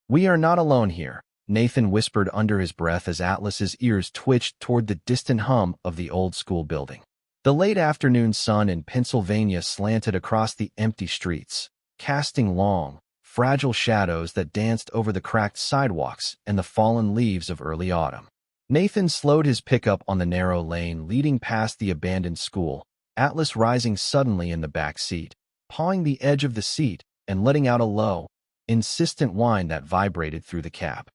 "We are not alone here," Nathan whispered under his breath as Atlas's ears twitched toward the distant hum of the old school building. The late afternoon sun in Pennsylvania slanted across the empty streets, casting long, fragile shadows that danced over the cracked sidewalks and the fallen leaves of early autumn. Nathan slowed his pickup on the narrow lane leading past the abandoned school, Atlas rising suddenly in the back seat, pawing the edge of the seat and letting out a low, insistent whine that vibrated through the cab.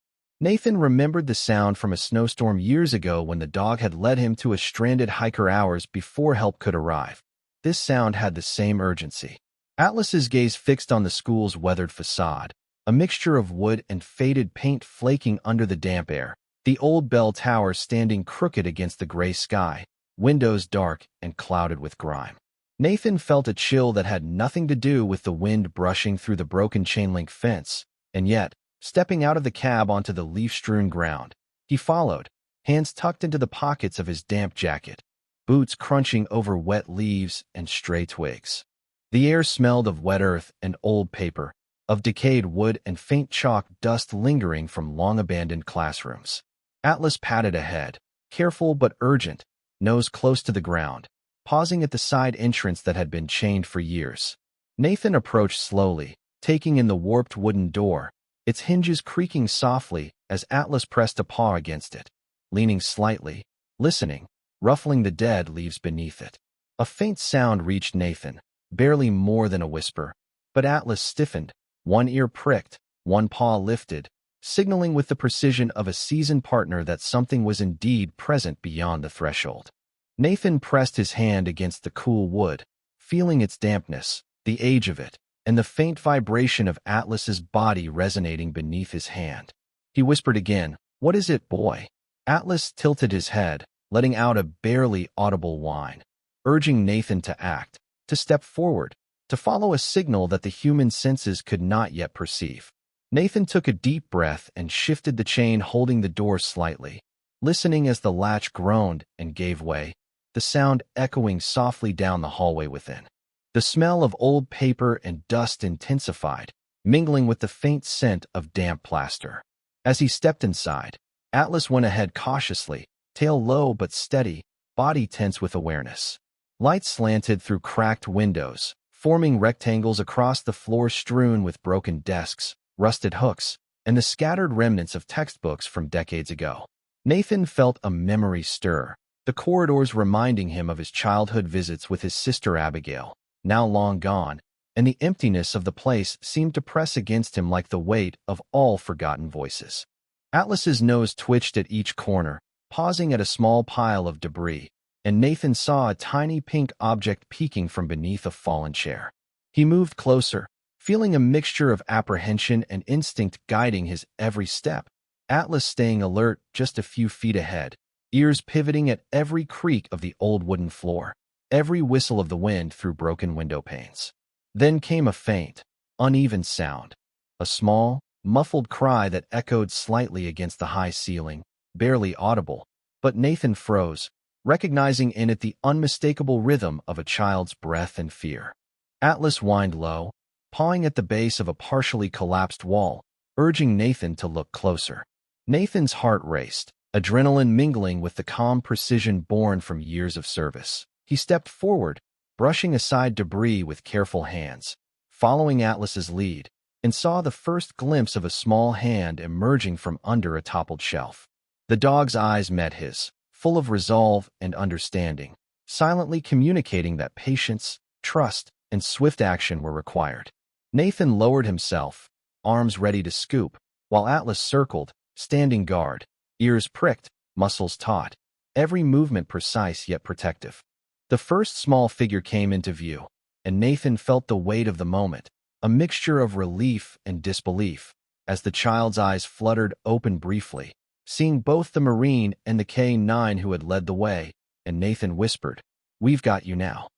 Nathan remembered the sound from a snowstorm years ago when the dog had led him to a stranded hiker hours before help could arrive. This sound had the same urgency. Atlas's gaze fixed on the school's weathered facade, a mixture of wood and faded paint flaking under the damp air, the old bell tower standing crooked against the gray sky, windows dark and clouded with grime. Nathan felt a chill that had nothing to do with the wind brushing through the broken chain-link fence, and yet, stepping out of the cab onto the leaf-strewn ground, he followed, hands tucked into the pockets of his damp jacket, boots crunching over wet leaves and stray twigs. The air smelled of wet earth and old paper, of decayed wood and faint chalk dust lingering from long-abandoned classrooms. Atlas padded ahead, careful but urgent, nose close to the ground, pausing at the side entrance that had been chained for years. Nathan approached slowly, taking in the warped wooden door, its hinges creaking softly as Atlas pressed a paw against it, leaning slightly, listening, ruffling the dead leaves beneath it. A faint sound reached Nathan, barely more than a whisper, but Atlas stiffened, one ear pricked, one paw lifted, signaling with the precision of a seasoned partner that something was indeed present beyond the threshold. Nathan pressed his hand against the cool wood, feeling its dampness, the age of it, and the faint vibration of Atlas's body resonating beneath his hand. He whispered again, "What is it, boy?" Atlas tilted his head, letting out a barely audible whine, urging Nathan to act, to step forward, to follow a signal that the human senses could not yet perceive. Nathan took a deep breath and shifted the chain holding the door slightly, listening as the latch groaned and gave way, the sound echoing softly down the hallway within. The smell of old paper and dust intensified, mingling with the faint scent of damp plaster. As he stepped inside, Atlas went ahead cautiously, tail low but steady, body tense with awareness. Light slanted through cracked windows, forming rectangles across the floor strewn with broken desks, rusted hooks, and the scattered remnants of textbooks from decades ago. Nathan felt a memory stir, the corridors reminding him of his childhood visits with his sister Abigail, now long gone, and the emptiness of the place seemed to press against him like the weight of all forgotten voices. Atlas's nose twitched at each corner, pausing at a small pile of debris, and Nathan saw a tiny pink object peeking from beneath a fallen chair. He moved closer, feeling a mixture of apprehension and instinct guiding his every step, Atlas staying alert just a few feet ahead, ears pivoting at every creak of the old wooden floor, every whistle of the wind through broken window panes. Then came a faint, uneven sound, a small, muffled cry that echoed slightly against the high ceiling, barely audible, but Nathan froze, recognizing in it the unmistakable rhythm of a child's breath and fear. Atlas whined low, pawing at the base of a partially collapsed wall, urging Nathan to look closer. Nathan's heart raced, adrenaline mingling with the calm precision born from years of service. He stepped forward, brushing aside debris with careful hands, following Atlas's lead, and saw the first glimpse of a small hand emerging from under a toppled shelf. The dog's eyes met his, full of resolve and understanding, silently communicating that patience, trust, and swift action were required. Nathan lowered himself, arms ready to scoop, while Atlas circled, standing guard, ears pricked, muscles taut, every movement precise yet protective. The first small figure came into view, and Nathan felt the weight of the moment, a mixture of relief and disbelief, as the child's eyes fluttered open briefly, seeing both the Marine and the K-9 who had led the way, and Nathan whispered, "We've got you now."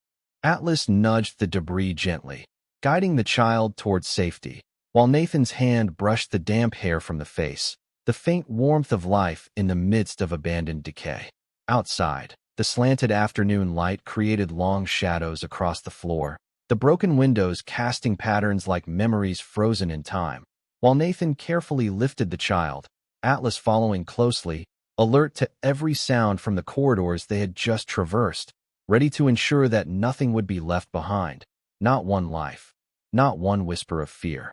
Atlas nudged the debris gently, guiding the child towards safety, while Nathan's hand brushed the damp hair from the face, the faint warmth of life in the midst of abandoned decay. Outside, the slanted afternoon light created long shadows across the floor, the broken windows casting patterns like memories frozen in time, while Nathan carefully lifted the child, Atlas following closely, alert to every sound from the corridors they had just traversed, ready to ensure that nothing would be left behind, not one life, not one whisper of fear.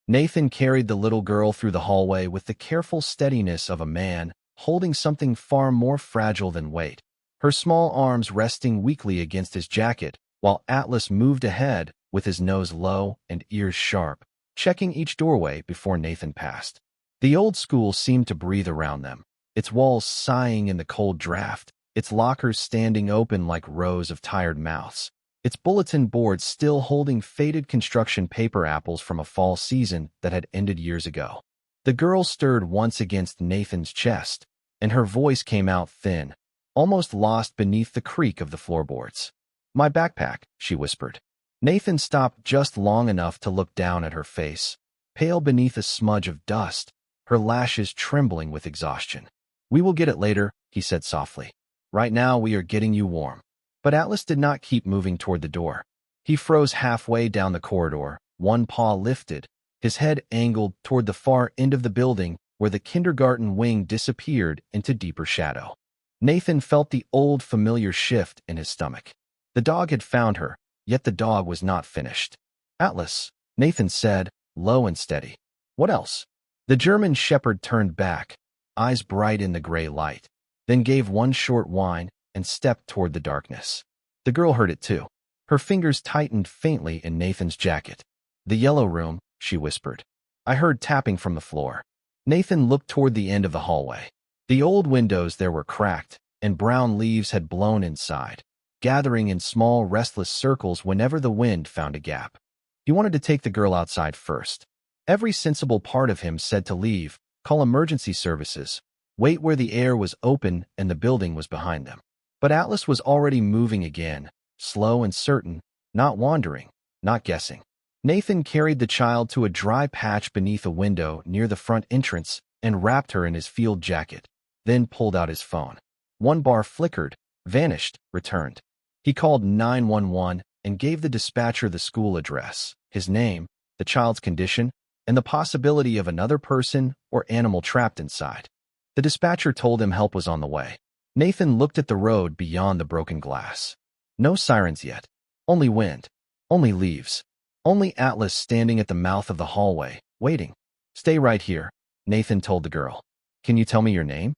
Nathan carried the little girl through the hallway with the careful steadiness of a man holding something far more fragile than weight, her small arms resting weakly against his jacket, while Atlas moved ahead with his nose low and ears sharp, checking each doorway before Nathan passed. The old school seemed to breathe around them, its walls sighing in the cold draft, its lockers standing open like rows of tired mouths, its bulletin boards still holding faded construction paper apples from a fall season that had ended years ago. The girl stirred once against Nathan's chest, and her voice came out thin, almost lost beneath the creak of the floorboards. "My backpack," she whispered. Nathan stopped just long enough to look down at her face, pale beneath a smudge of dust, her lashes trembling with exhaustion. "We will get it later," he said softly. "Right now we are getting you warm." But Atlas did not keep moving toward the door. He froze halfway down the corridor, one paw lifted, his head angled toward the far end of the building where the kindergarten wing disappeared into deeper shadow. Nathan felt the old familiar shift in his stomach. The dog had found her, yet the dog was not finished. "Atlas," Nathan said, low and steady. "What else?" The German shepherd turned back, eyes bright in the gray light, then gave one short whine and stepped toward the darkness. The girl heard it too. Her fingers tightened faintly in Nathan's jacket. "The yellow room," she whispered. "I heard tapping from the floor." Nathan looked toward the end of the hallway. The old windows there were cracked, and brown leaves had blown inside, gathering in small, restless circles whenever the wind found a gap. He wanted to take the girl outside first. Every sensible part of him said to leave, call emergency services, wait where the air was open and the building was behind them. But Atlas was already moving again, slow and certain, not wandering, not guessing. Nathan carried the child to a dry patch beneath a window near the front entrance and wrapped her in his field jacket, then pulled out his phone. One bar flickered, vanished, returned. He called 911 and gave the dispatcher the school address, his name, the child's condition, and the possibility of another person or animal trapped inside. The dispatcher told him help was on the way. Nathan looked at the road beyond the broken glass. No sirens yet. Only wind. Only leaves. Only Atlas standing at the mouth of the hallway, waiting. "Stay right here," Nathan told the girl. "Can you tell me your name?"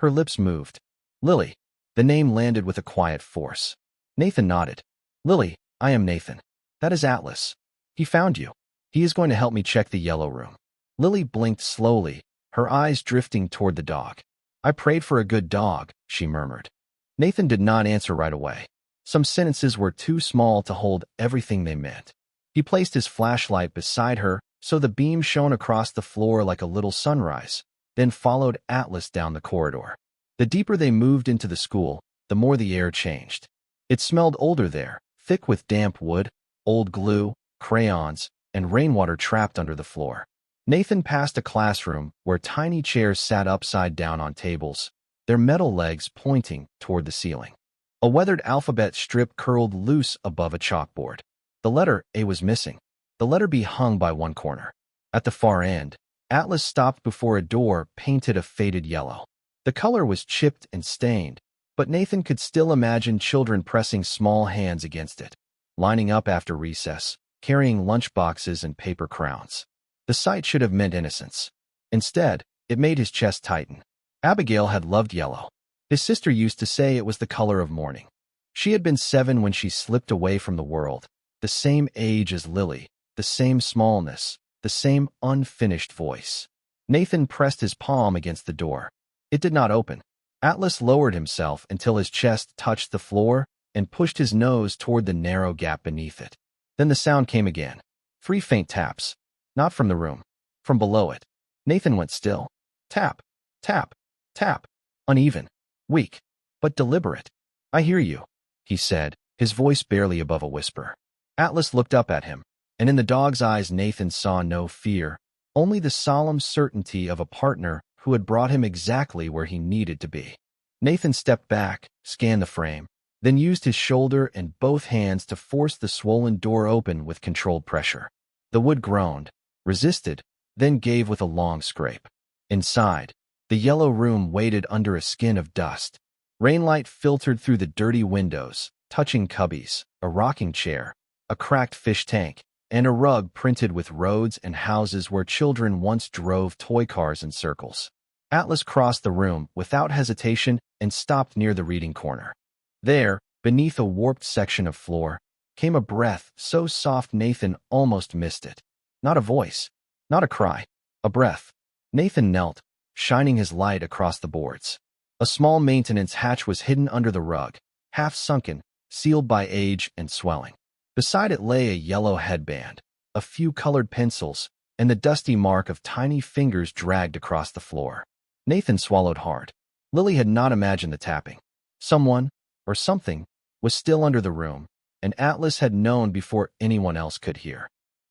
Her lips moved. "Lily." The name landed with a quiet force. Nathan nodded. "Lily, I am Nathan. That is Atlas. He found you. He is going to help me check the yellow room." Lily blinked slowly, her eyes drifting toward the dog. "I prayed for a good dog," she murmured. Nathan did not answer right away. Some sentences were too small to hold everything they meant. He placed his flashlight beside her so the beam shone across the floor like a little sunrise, then followed Atlas down the corridor. The deeper they moved into the school, the more the air changed. It smelled older there, thick with damp wood, old glue, crayons, and rainwater trapped under the floor. Nathan passed a classroom where tiny chairs sat upside down on tables, their metal legs pointing toward the ceiling. A weathered alphabet strip curled loose above a chalkboard. The letter A was missing. The letter B hung by one corner. At the far end, Atlas stopped before a door painted a faded yellow. The color was chipped and stained, but Nathan could still imagine children pressing small hands against it, lining up after recess, carrying lunchboxes and paper crowns. The sight should have meant innocence. Instead, it made his chest tighten. Abigail had loved yellow. His sister used to say it was the color of mourning. She had been 7 when she slipped away from the world, the same age as Lily, the same smallness, the same unfinished voice. Nathan pressed his palm against the door. It did not open. Atlas lowered himself until his chest touched the floor and pushed his nose toward the narrow gap beneath it. Then the sound came again. 3 faint taps. Not from the room. From below it. Nathan went still. Tap, tap, tap. Uneven, weak, but deliberate. "I hear you," he said, his voice barely above a whisper. Atlas looked up at him, and in the dog's eyes Nathan saw no fear, only the solemn certainty of a partner who had brought him exactly where he needed to be. Nathan stepped back, scanned the frame, then used his shoulder and both hands to force the swollen door open with controlled pressure. The wood groaned, resisted, then gave with a long scrape. Inside, the yellow room waited under a skin of dust. Rainlight filtered through the dirty windows, touching cubbies, a rocking chair, a cracked fish tank, and a rug printed with roads and houses where children once drove toy cars in circles. Atlas crossed the room without hesitation and stopped near the reading corner. There, beneath a warped section of floor, came a breath so soft Nathan almost missed it. Not a voice, not a cry, a breath. Nathan knelt, shining his light across the boards. A small maintenance hatch was hidden under the rug, half sunken, sealed by age and swelling. Beside it lay a yellow headband, a few colored pencils, and the dusty mark of tiny fingers dragged across the floor. Nathan swallowed hard. Lily had not imagined the tapping. Someone, or something, was still under the room, and Atlas had known before anyone else could hear.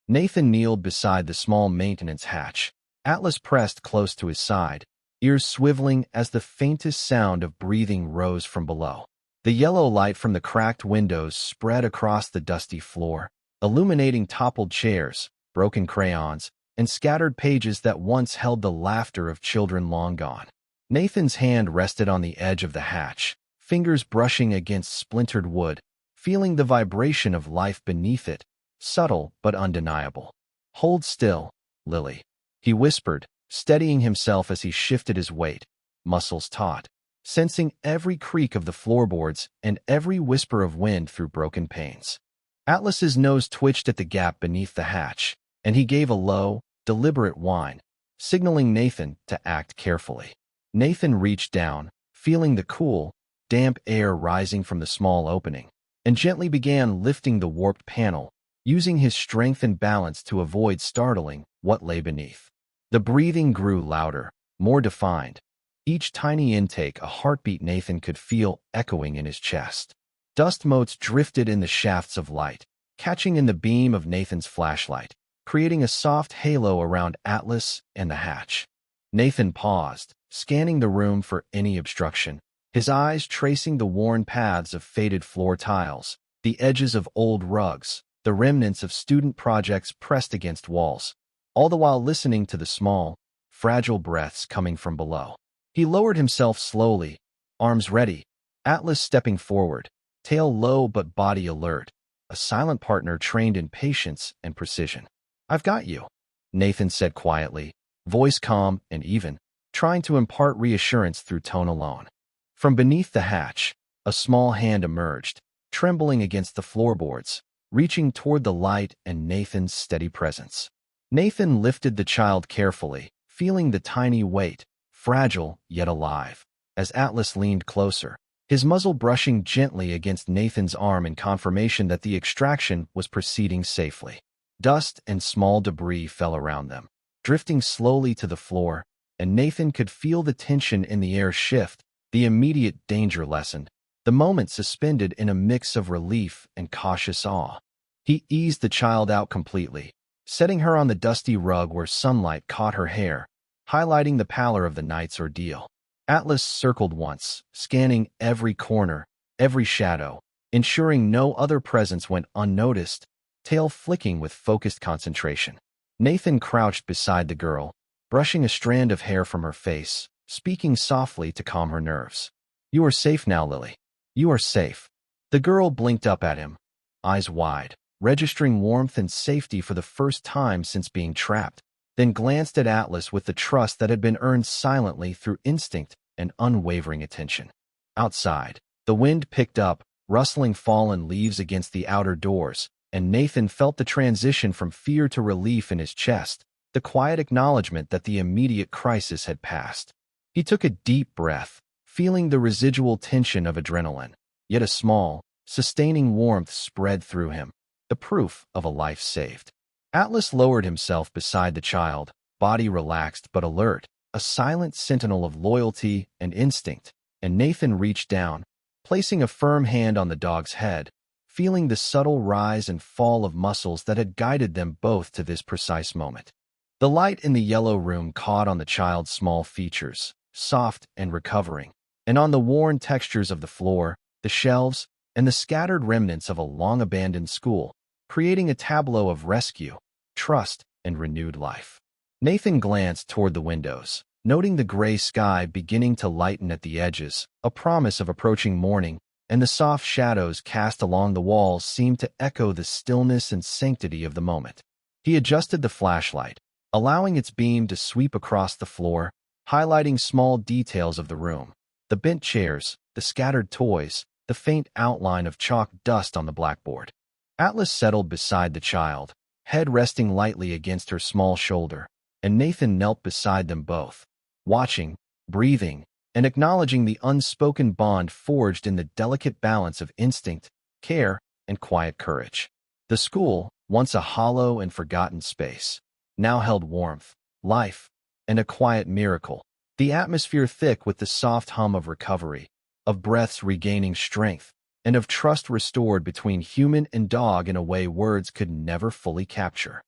Nathan kneeled beside the small maintenance hatch. Atlas pressed close to his side, ears swiveling as the faintest sound of breathing rose from below. The yellow light from the cracked windows spread across the dusty floor, illuminating toppled chairs, broken crayons, and scattered pages that once held the laughter of children long gone. Nathan's hand rested on the edge of the hatch, fingers brushing against splintered wood, feeling the vibration of life beneath it, subtle but undeniable. "Hold still, Lily," he whispered, steadying himself as he shifted his weight, muscles taut, sensing every creak of the floorboards and every whisper of wind through broken panes. Atlas's nose twitched at the gap beneath the hatch, and he gave a low, deliberate whine, signaling Nathan to act carefully. Nathan reached down, feeling the cool, damp air rising from the small opening, and gently began lifting the warped panel, using his strength and balance to avoid startling what lay beneath. The breathing grew louder, more defined, each tiny intake a heartbeat Nathan could feel echoing in his chest. Dust motes drifted in the shafts of light, catching in the beam of Nathan's flashlight, creating a soft halo around Atlas and the hatch. Nathan paused, scanning the room for any obstruction, his eyes tracing the worn paths of faded floor tiles, the edges of old rugs, the remnants of student projects pressed against walls, all the while listening to the small, fragile breaths coming from below. He lowered himself slowly, arms ready, Atlas stepping forward, tail low but body alert, a silent partner trained in patience and precision. "I've got you," Nathan said quietly, voice calm and even, trying to impart reassurance through tone alone. From beneath the hatch, a small hand emerged, trembling against the floorboards, reaching toward the light and Nathan's steady presence. Nathan lifted the child carefully, feeling the tiny weight, fragile yet alive, as Atlas leaned closer, his muzzle brushing gently against Nathan's arm in confirmation that the extraction was proceeding safely. Dust and small debris fell around them, drifting slowly to the floor, and Nathan could feel the tension in the air shift, the immediate danger lessened, the moment suspended in a mix of relief and cautious awe. He eased the child out completely, setting her on the dusty rug where sunlight caught her hair, highlighting the pallor of the night's ordeal. Atlas circled once, scanning every corner, every shadow, ensuring no other presence went unnoticed, tail flicking with focused concentration. Nathan crouched beside the girl, brushing a strand of hair from her face, speaking softly to calm her nerves. "You are safe now, Lily. You are safe." The girl blinked up at him, eyes wide, registering warmth and safety for the first time since being trapped, then glanced at Atlas with the trust that had been earned silently through instinct and unwavering attention. Outside, the wind picked up, rustling fallen leaves against the outer doors, and Nathan felt the transition from fear to relief in his chest, the quiet acknowledgement that the immediate crisis had passed. He took a deep breath, feeling the residual tension of adrenaline, yet a small, sustaining warmth spread through him, the proof of a life saved. Atlas lowered himself beside the child, body relaxed but alert, a silent sentinel of loyalty and instinct, and Nathan reached down, placing a firm hand on the dog's head, feeling the subtle rise and fall of muscles that had guided them both to this precise moment. The light in the yellow room caught on the child's small features, soft and recovering, and on the worn textures of the floor, the shelves, and the scattered remnants of a long-abandoned school, creating a tableau of rescue, trust, and renewed life. Nathan glanced toward the windows, noting the gray sky beginning to lighten at the edges, a promise of approaching morning, and the soft shadows cast along the walls seemed to echo the stillness and sanctity of the moment. He adjusted the flashlight, allowing its beam to sweep across the floor, highlighting small details of the room. The bent chairs, the scattered toys, the faint outline of chalk dust on the blackboard. Atlas settled beside the child, head resting lightly against her small shoulder, and Nathan knelt beside them both, watching, breathing, and acknowledging the unspoken bond forged in the delicate balance of instinct, care, and quiet courage. The school, once a hollow and forgotten space, now held warmth, life, and a quiet miracle, the atmosphere thick with the soft hum of recovery, of breaths regaining strength, and of trust restored between human and dog in a way words could never fully capture.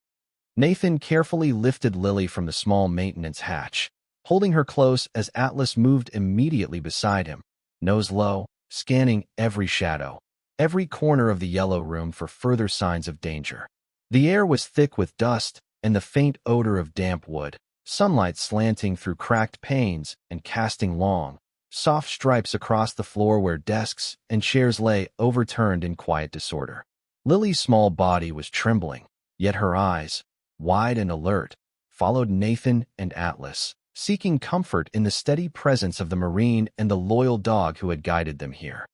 Nathan carefully lifted Lily from the small maintenance hatch, holding her close as Atlas moved immediately beside him, nose low, scanning every shadow, every corner of the yellow room for further signs of danger. The air was thick with dust and the faint odor of damp wood, sunlight slanting through cracked panes and casting long, soft stripes across the floor where desks and chairs lay overturned in quiet disorder. Lily's small body was trembling, yet her eyes, wide and alert, followed Nathan and Atlas, seeking comfort in the steady presence of the Marine and the loyal dog who had guided them here.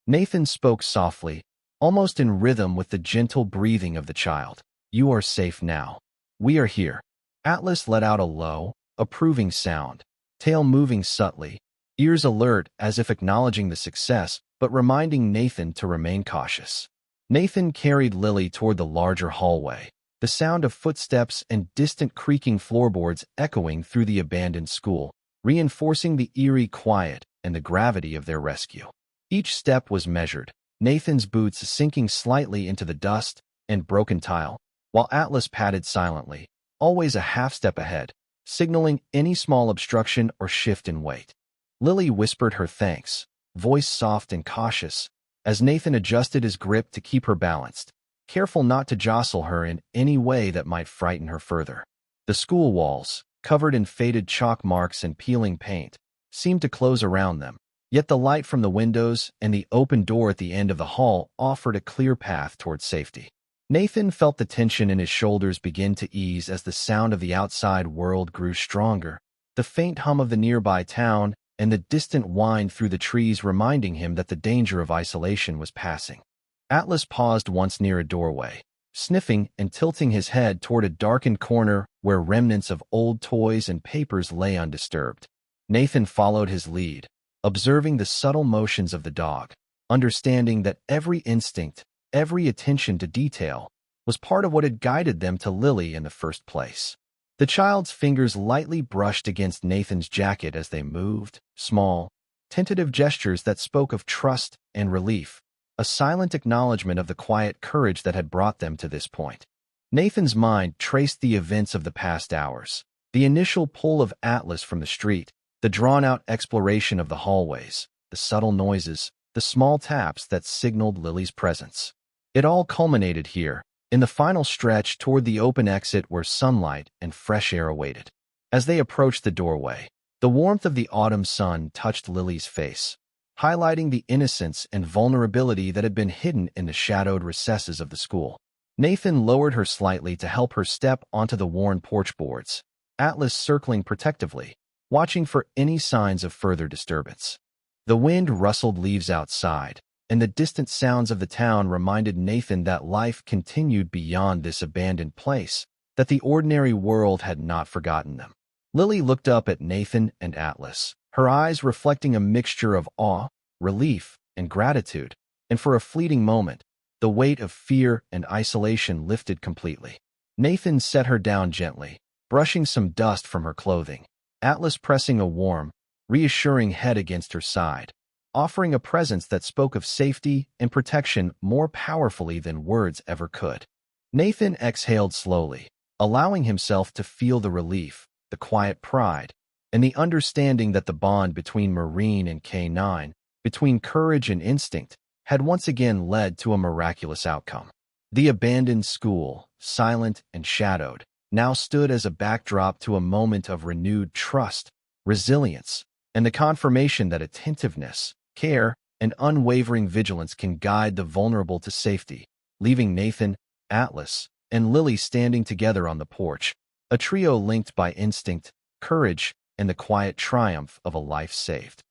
Nathan spoke softly, almost in rhythm with the gentle breathing of the child. "You are safe now. We are here." Atlas let out a low, approving sound, tail moving subtly, ears alert as if acknowledging the success, but reminding Nathan to remain cautious. Nathan carried Lily toward the larger hallway, the sound of footsteps and distant creaking floorboards echoing through the abandoned school, reinforcing the eerie quiet and the gravity of their rescue. Each step was measured, Nathan's boots sinking slightly into the dust and broken tile, while Atlas padded silently, always a half step ahead, signaling any small obstruction or shift in weight. Lily whispered her thanks, voice soft and cautious, as Nathan adjusted his grip to keep her balanced, careful not to jostle her in any way that might frighten her further. The school walls, covered in faded chalk marks and peeling paint, seemed to close around them, yet the light from the windows and the open door at the end of the hall offered a clear path toward safety. Nathan felt the tension in his shoulders begin to ease as the sound of the outside world grew stronger, the faint hum of the nearby town and the distant whine through the trees reminding him that the danger of isolation was passing. Atlas paused once near a doorway, sniffing and tilting his head toward a darkened corner where remnants of old toys and papers lay undisturbed. Nathan followed his lead, observing the subtle motions of the dog, understanding that every instinct, every attention to detail, was part of what had guided them to Lily in the first place. The child's fingers lightly brushed against Nathan's jacket as they moved, small, tentative gestures that spoke of trust and relief, a silent acknowledgement of the quiet courage that had brought them to this point. Nathan's mind traced the events of the past hours, the initial pull of Atlas from the street, the drawn-out exploration of the hallways, the subtle noises, the small taps that signaled Lily's presence. It all culminated here, in the final stretch toward the open exit where sunlight and fresh air awaited. As they approached the doorway, the warmth of the autumn sun touched Lily's face, highlighting the innocence and vulnerability that had been hidden in the shadowed recesses of the school. Nathan lowered her slightly to help her step onto the worn porch boards, Atlas circling protectively, watching for any signs of further disturbance. The wind rustled leaves outside, and the distant sounds of the town reminded Nathan that life continued beyond this abandoned place, that the ordinary world had not forgotten them. Lily looked up at Nathan and Atlas, her eyes reflecting a mixture of awe, relief, and gratitude, and for a fleeting moment, the weight of fear and isolation lifted completely. Nathan set her down gently, brushing some dust from her clothing, Atlas pressing a warm, reassuring head against her side, offering a presence that spoke of safety and protection more powerfully than words ever could. Nathan exhaled slowly, allowing himself to feel the relief, the quiet pride, and the understanding that the bond between Marine and K9, between courage and instinct, had once again led to a miraculous outcome. The abandoned school, silent and shadowed, now stood as a backdrop to a moment of renewed trust, resilience, and the confirmation that attentiveness, care, and unwavering vigilance can guide the vulnerable to safety, leaving Nathan, Atlas, and Lily standing together on the porch, a trio linked by instinct, courage, and the quiet triumph of a life saved.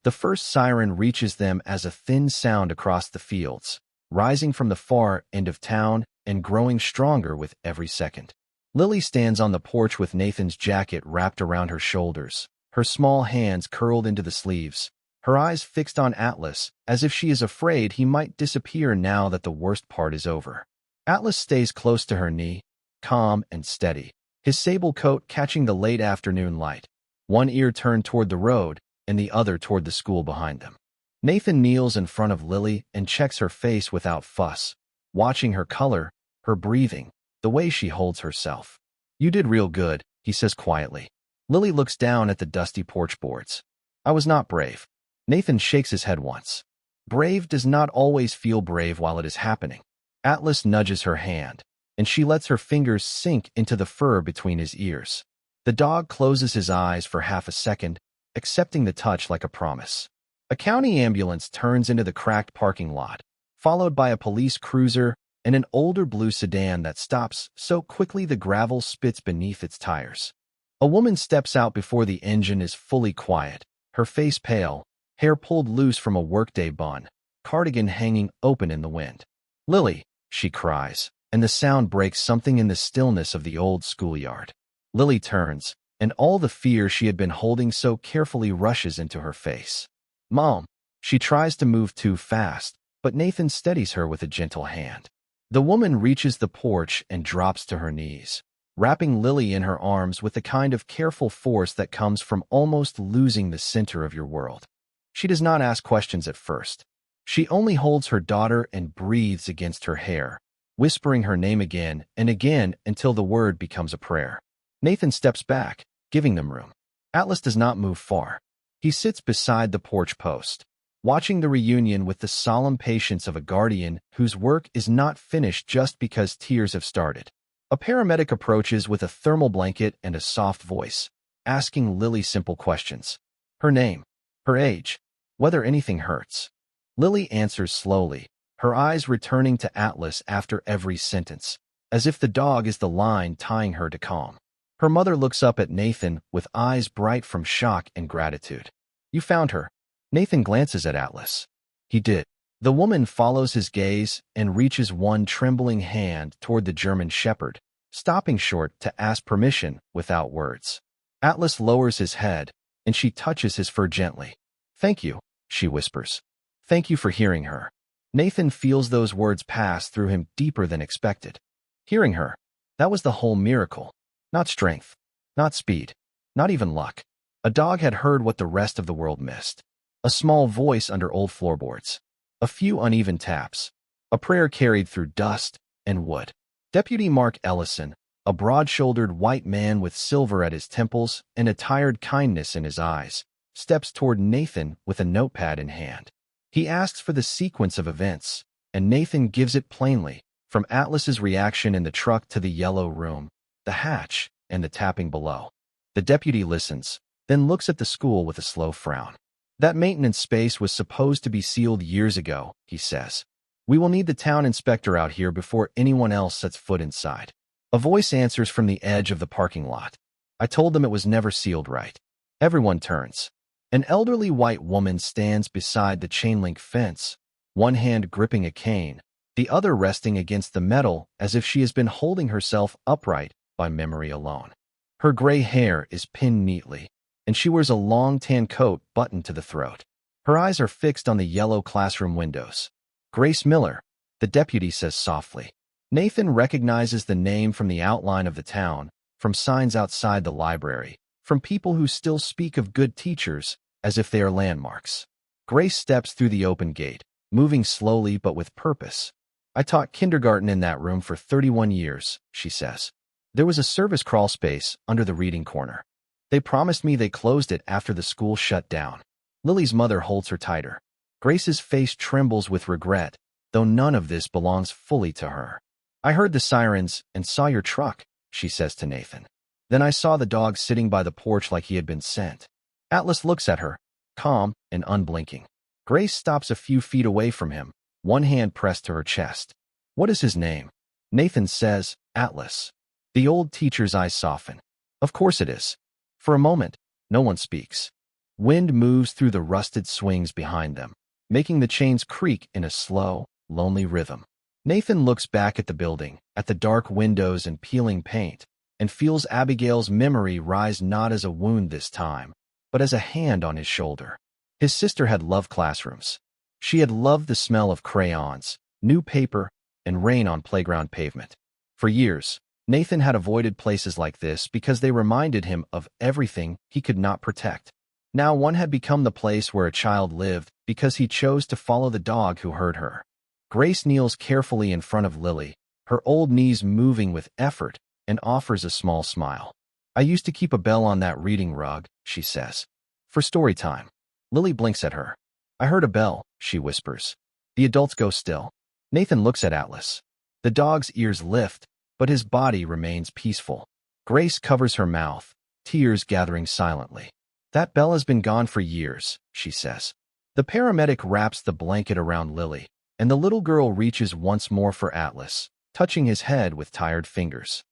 The first siren reaches them as a thin sound across the fields, rising from the far end of town and growing stronger with every second. Lily stands on the porch with Nathan's jacket wrapped around her shoulders, her small hands curled into the sleeves, her eyes fixed on Atlas as if she is afraid he might disappear now that the worst part is over. Atlas stays close to her knee, calm and steady, his sable coat catching the late afternoon light, one ear turned toward the road and the other toward the school behind them. Nathan kneels in front of Lily and checks her face without fuss, watching her color, her breathing, the way she holds herself. "You did real good," he says quietly. Lily looks down at the dusty porch boards. "I was not brave." Nathan shakes his head once. Brave does not always feel brave while it is happening. Atlas nudges her hand, and she lets her fingers sink into the fur between his ears. The dog closes his eyes for half a second, accepting the touch like a promise. A county ambulance turns into the cracked parking lot, followed by a police cruiser and an older blue sedan that stops so quickly the gravel spits beneath its tires. A woman steps out before the engine is fully quiet, her face pale, hair pulled loose from a workday bun, cardigan hanging open in the wind. "Lily," she cries, and the sound breaks something in the stillness of the old schoolyard. Lily turns, and all the fear she had been holding so carefully rushes into her face. "Mom." She tries to move too fast, but Nathan steadies her with a gentle hand. The woman reaches the porch and drops to her knees, wrapping Lily in her arms with the kind of careful force that comes from almost losing the center of your world. She does not ask questions at first. She only holds her daughter and breathes against her hair, whispering her name again and again until the word becomes a prayer. Nathan steps back, giving them room. Atlas does not move far. He sits beside the porch post, watching the reunion with the solemn patience of a guardian whose work is not finished just because tears have started. A paramedic approaches with a thermal blanket and a soft voice, asking Lily simple questions. Her name, her age, whether anything hurts. Lily answers slowly, her eyes returning to Atlas after every sentence, as if the dog is the line tying her to calm. Her mother looks up at Nathan with eyes bright from shock and gratitude. "You found her." Nathan glances at Atlas. "He did." The woman follows his gaze and reaches one trembling hand toward the German shepherd, stopping short to ask permission without words. Atlas lowers his head, and she touches his fur gently. "Thank you," she whispers. "Thank you for hearing her." Nathan feels those words pass through him deeper than expected. Hearing her, that was the whole miracle. Not strength, not speed, not even luck. A dog had heard what the rest of the world missed. A small voice under old floorboards. A few uneven taps. A prayer carried through dust and wood. Deputy Mark Ellison, a broad-shouldered white man with silver at his temples and a tired kindness in his eyes, steps toward Nathan with a notepad in hand. He asks for the sequence of events, and Nathan gives it plainly, from Atlas's reaction in the truck to the yellow room, the hatch, and the tapping below. The deputy listens, then looks at the school with a slow frown. "That maintenance space was supposed to be sealed years ago," he says. "We will need the town inspector out here before anyone else sets foot inside." A voice answers from the edge of the parking lot. "I told them it was never sealed right." Everyone turns. An elderly white woman stands beside the chain-link fence, one hand gripping a cane, the other resting against the metal as if she has been holding herself upright by memory alone. Her gray hair is pinned neatly, and she wears a long tan coat buttoned to the throat. Her eyes are fixed on the yellow classroom windows. "Grace Miller," the deputy says softly. Nathan recognizes the name from the outline of the town, from signs outside the library, from people who still speak of good teachers as if they are landmarks. Grace steps through the open gate, moving slowly but with purpose. "I taught kindergarten in that room for 31 years, she says. "There was a service crawl space under the reading corner. They promised me they closed it after the school shut down." Lily's mother holds her tighter. Grace's face trembles with regret, though none of this belongs fully to her. "I heard the sirens and saw your truck," she says to Nathan. Then I saw the dog sitting by the porch like he had been sent. Atlas looks at her, calm and unblinking. Grace stops a few feet away from him, one hand pressed to her chest. What is his name? Nathan says, Atlas. The old teacher's eyes soften. Of course it is. For a moment, no one speaks. Wind moves through the rusted swings behind them, making the chains creak in a slow, lonely rhythm. Nathan looks back at the building, at the dark windows and peeling paint, and feels Abigail's memory rise not as a wound this time, but as a hand on his shoulder. His sister had loved classrooms. She had loved the smell of crayons, new paper, and rain on playground pavement. For years, Nathan had avoided places like this because they reminded him of everything he could not protect. Now one had become the place where a child lived because he chose to follow the dog who hurt her. Grace kneels carefully in front of Lily, her old knees moving with effort, and offers a small smile. I used to keep a bell on that reading rug, she says. For story time. Lily blinks at her. I heard a bell, she whispers. The adults go still. Nathan looks at Atlas. The dog's ears lift, but his body remains peaceful. Grace covers her mouth, tears gathering silently. That bell has been gone for years, she says. The paramedic wraps the blanket around Lily, and the little girl reaches once more for Atlas, touching his head with tired fingers.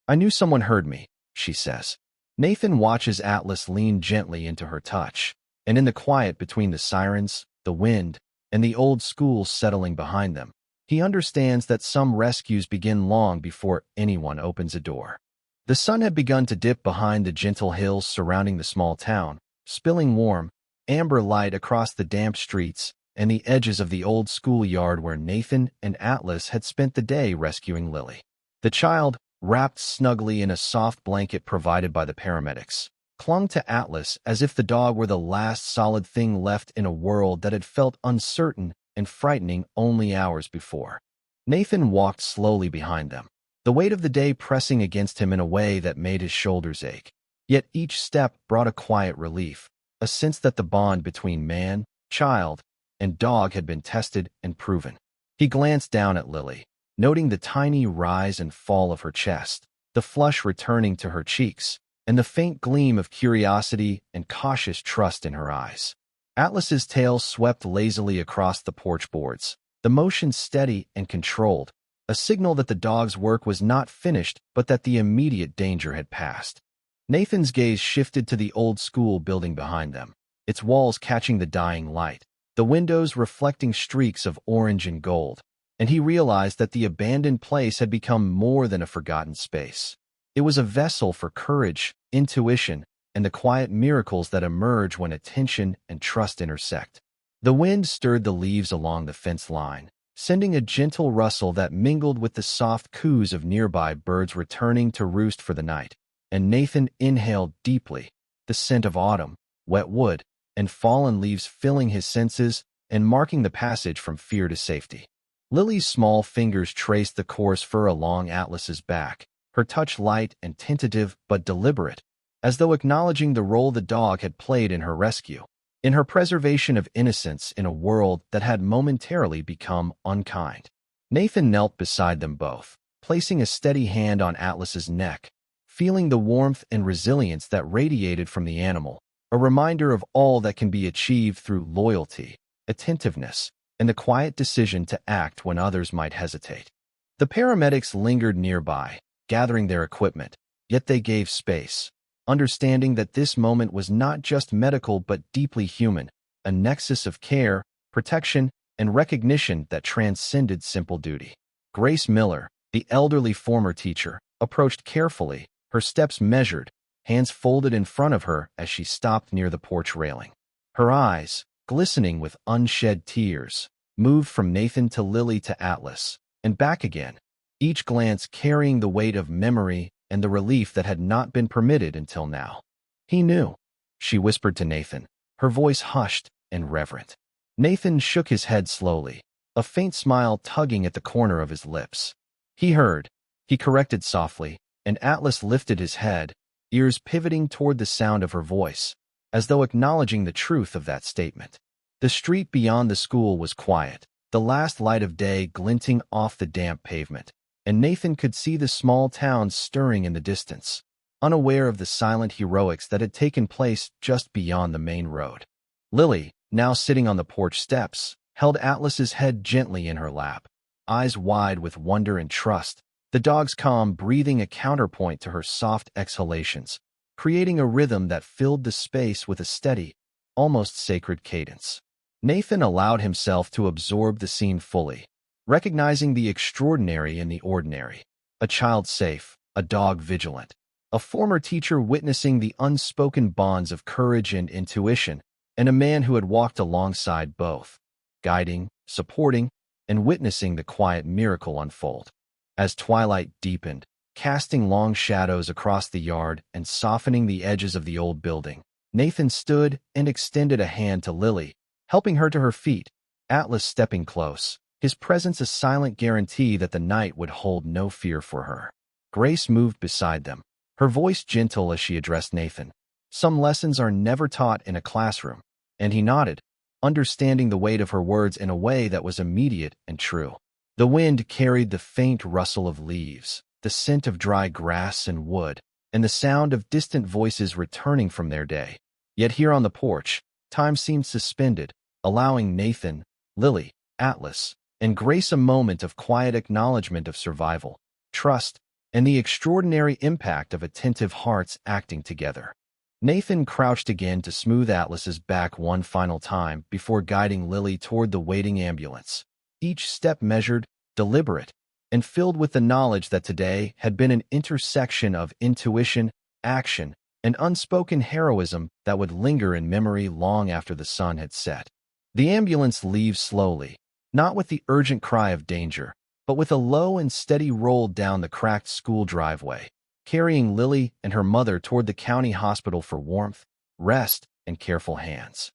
I knew someone heard me, she says. Nathan watches Atlas lean gently into her touch, and in the quiet between the sirens, the wind, and the old school settling behind them, he understands that some rescues begin long before anyone opens a door. The sun had begun to dip behind the gentle hills surrounding the small town, spilling warm, amber light across the damp streets and the edges of the old schoolyard where Nathan and Atlas had spent the day rescuing Lily. The child, wrapped snugly in a soft blanket provided by the paramedics, clung to Atlas as if the dog were the last solid thing left in a world that had felt uncertain and frightening only hours before. Nathan walked slowly behind them, the weight of the day pressing against him in a way that made his shoulders ache. Yet each step brought a quiet relief, a sense that the bond between man, child, and dog had been tested and proven. He glanced down at Lily, noting the tiny rise and fall of her chest, the flush returning to her cheeks, and the faint gleam of curiosity and cautious trust in her eyes. Atlas's tail swept lazily across the porch boards, the motion steady and controlled, a signal that the dog's work was not finished but that the immediate danger had passed. Nathan's gaze shifted to the old school building behind them, its walls catching the dying light, the windows reflecting streaks of orange and gold, and he realized that the abandoned place had become more than a forgotten space. It was a vessel for courage, intuition, and the quiet miracles that emerge when attention and trust intersect. The wind stirred the leaves along the fence line, sending a gentle rustle that mingled with the soft coos of nearby birds returning to roost for the night, and Nathan inhaled deeply, the scent of autumn, wet wood, and fallen leaves filling his senses and marking the passage from fear to safety. Lily's small fingers traced the coarse fur along Atlas's back, her touch light and tentative but deliberate, as though acknowledging the role the dog had played in her rescue, in her preservation of innocence in a world that had momentarily become unkind. Nathan knelt beside them both, placing a steady hand on Atlas's neck, feeling the warmth and resilience that radiated from the animal, a reminder of all that can be achieved through loyalty, attentiveness, and the quiet decision to act when others might hesitate. The paramedics lingered nearby, gathering their equipment, yet they gave space, understanding that this moment was not just medical but deeply human, a nexus of care, protection, and recognition that transcended simple duty. Grace Miller, the elderly former teacher, approached carefully, her steps measured, hands folded in front of her as she stopped near the porch railing. Her eyes, glistening with unshed tears, moved from Nathan to Lily to Atlas, and back again, each glance carrying the weight of memory and the relief that had not been permitted until now. He knew, she whispered to Nathan, her voice hushed and reverent. Nathan shook his head slowly, a faint smile tugging at the corner of his lips. He heard, he corrected softly, and Atlas lifted his head, ears pivoting toward the sound of her voice, as though acknowledging the truth of that statement. The street beyond the school was quiet, the last light of day glinting off the damp pavement, and Nathan could see the small towns stirring in the distance, unaware of the silent heroics that had taken place just beyond the main road. Lily, now sitting on the porch steps, held Atlas's head gently in her lap, eyes wide with wonder and trust, the dog's calm breathing a counterpoint to her soft exhalations, creating a rhythm that filled the space with a steady, almost sacred cadence. Nathan allowed himself to absorb the scene fully, recognizing the extraordinary in the ordinary. A child safe, a dog vigilant, a former teacher witnessing the unspoken bonds of courage and intuition, and a man who had walked alongside both, guiding, supporting, and witnessing the quiet miracle unfold. As twilight deepened, casting long shadows across the yard and softening the edges of the old building, Nathan stood and extended a hand to Lily, helping her to her feet, Atlas stepping close, his presence a silent guarantee that the night would hold no fear for her. Grace moved beside them, her voice gentle as she addressed Nathan. Some lessons are never taught in a classroom, and he nodded, understanding the weight of her words in a way that was immediate and true. The wind carried the faint rustle of leaves, the scent of dry grass and wood, and the sound of distant voices returning from their day. Yet here on the porch, time seemed suspended, allowing Nathan, Lily, Atlas, and Grace a moment of quiet acknowledgement of survival, trust, and the extraordinary impact of attentive hearts acting together. Nathan crouched again to smooth Atlas's back one final time before guiding Lily toward the waiting ambulance, each step measured, deliberate, and filled with the knowledge that today had been an intersection of intuition, action, and unspoken heroism that would linger in memory long after the sun had set. The ambulance leaves slowly, not with the urgent cry of danger, but with a low and steady roll down the cracked school driveway, carrying Lily and her mother toward the county hospital for warmth, rest, and careful hands.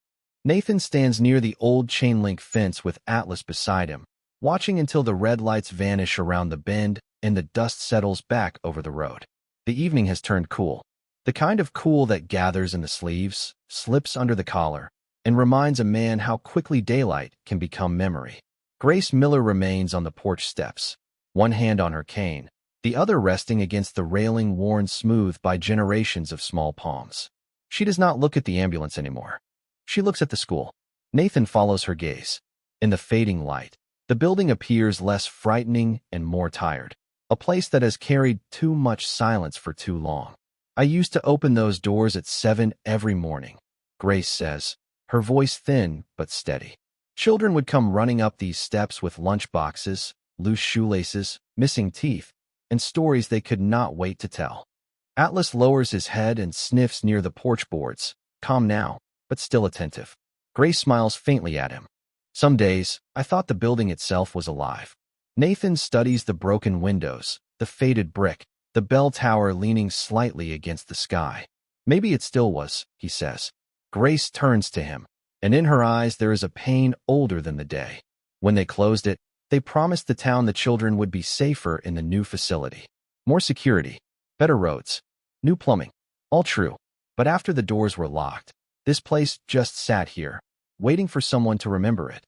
Nathan stands near the old chain-link fence with Atlas beside him, watching until the red lights vanish around the bend and the dust settles back over the road. The evening has turned cool, the kind of cool that gathers in the sleeves, slips under the collar, and reminds a man how quickly daylight can become memory. Grace Miller remains on the porch steps, one hand on her cane, the other resting against the railing worn smooth by generations of small palms. She does not look at the ambulance anymore. She looks at the school. Nathan follows her gaze. In the fading light, the building appears less frightening and more tired, a place that has carried too much silence for too long. I used to open those doors at 7 every morning, Grace says, her voice thin but steady. Children would come running up these steps with lunch boxes, loose shoelaces, missing teeth, and stories they could not wait to tell. Atlas lowers his head and sniffs near the porch boards, calm now, but still attentive. Grace smiles faintly at him. Some days, I thought the building itself was alive. Nathan studies the broken windows, the faded brick, the bell tower leaning slightly against the sky. Maybe it still was, he says. Grace turns to him, and in her eyes there is a pain older than the day. When they closed it, they promised the town the children would be safer in the new facility. More security, better roads, new plumbing. All true. But after the doors were locked, this place just sat here, waiting for someone to remember it.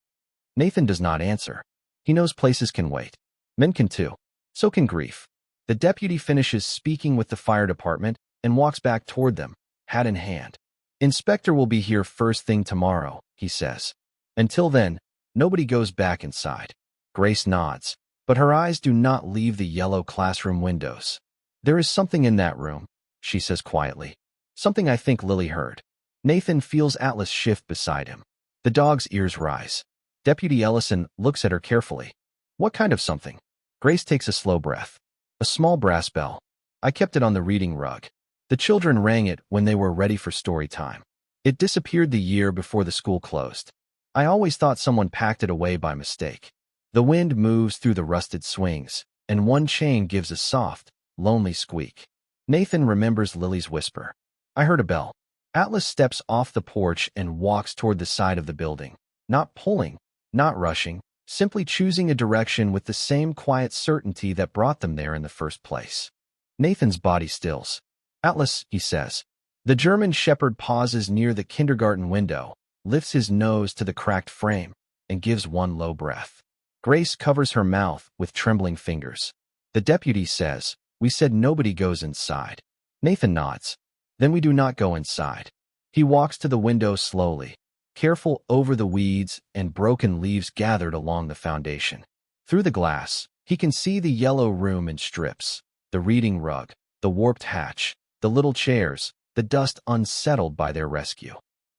Nathan does not answer. He knows places can wait. Men can too. So can grief. The deputy finishes speaking with the fire department and walks back toward them, hat in hand. Inspector will be here first thing tomorrow, he says. Until then, nobody goes back inside. Grace nods, but her eyes do not leave the yellow classroom windows. There is something in that room, she says quietly. Something I think Lily heard. Nathan feels Atlas shift beside him. The dog's ears rise. Deputy Ellison looks at her carefully. What kind of something? Grace takes a slow breath. A small brass bell. I kept it on the reading rug. The children rang it when they were ready for story time. It disappeared the year before the school closed. I always thought someone packed it away by mistake. The wind moves through the rusted swings, and one chain gives a soft, lonely squeak. Nathan remembers Lily's whisper. I heard a bell. Atlas steps off the porch and walks toward the side of the building. Not pulling, not rushing, simply choosing a direction with the same quiet certainty that brought them there in the first place. Nathan's body stills. Atlas, he says. The German shepherd pauses near the kindergarten window, lifts his nose to the cracked frame, and gives one low breath. Grace covers her mouth with trembling fingers. The deputy says, "We said nobody goes inside." Nathan nods. "Then we do not go inside." He walks to the window slowly, careful over the weeds and broken leaves gathered along the foundation. Through the glass, he can see the yellow room in strips, the reading rug, the warped hatch, the little chairs, the dust unsettled by their rescue.